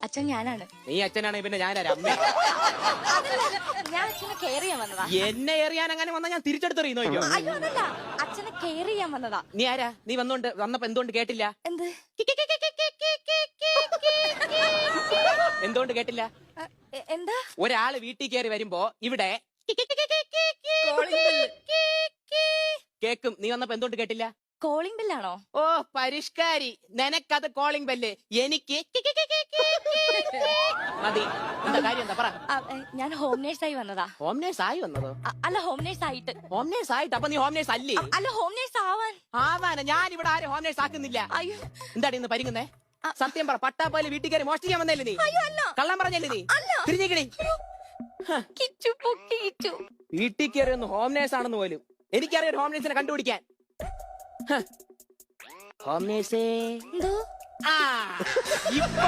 അച്ഛൻ ഞാനാണ്. നീ അച്ഛനാണെങ്കിൽ പിന്നെ ഞാനാ അമ്മ. ഞാൻ അച്ഛനെ കെയർ ചെയ്യാൻ വന്നതാ. എന്നെ എറിയാൻ അങ്ങനെ വന്നാ ഞാൻ തിരിച്ചെടുത്തെറിയുന്നോ? അയ്യോ അതല്ല, അച്ഛനെ കെയർ ചെയ്യാൻ വന്നതാ. നീ ആരാ? നീ വന്നപ്പോ എന്തുകൊണ്ട് കേട്ടില്ല? എന്ത്? എന്തുകൊണ്ട് കേട്ടില്ല? എന്താ? ഒരാള് വീട്ടിൽ കയറി വരുമ്പോ ഇവിടെ കേക്കും. നീ വന്നപ്പോ എന്തുകൊണ്ട് കേട്ടില്ല? കോളിംഗ് ബെല്ലാണോ? ഓ പരിഷ്കാരി, നിനക്കത് കോളിംഗ് ബെല്ല്, എനിക്ക് മതി. എന്താ കാര്യം? എന്താ പറ. ഞാൻ ഹോം നേഴ്സായി വന്നതാ. ഹോം നേഴ്സ് ആയി വന്നതോ? അല്ല, ഹോം നേഴ്സ് ആയിട്ട്. ഹോം നേഴ്സ് ആയിട്ട്? അപ്പൊ നീ ഹോം നേഴ്സ് അല്ലേ? അല്ല, ഹോം നേഴ്സ് ആവാൻ. ആവാന? ഞാൻ ഇവിടെ ആരും ഹോം നേഴ്സ് ആക്കുന്നില്ല. അയ്യോ, എന്താടി ഇന്ന് പരിങ്ങുന്നേ? സത്യം പറ, പട്ടാപ്പാല് വീട്ടിൽ കയറി മോഷ്ടിക്കാൻ വന്നല്ലേ നീ? കള്ളം പറഞ്ഞല്ലേ നീ? തിരിഞ്ഞിക്കണി. വീട്ടിൽ കയറി ഒന്ന് ഹോം നേഴ്സ് ആണെന്ന് പോലും എനിക്കറിയാം. ഹോം നേഴ്സിനെ കണ്ടുപിടിക്കാൻ. ഹോം നേഴ്സേ, എന്തോ? ഇപ്പൊ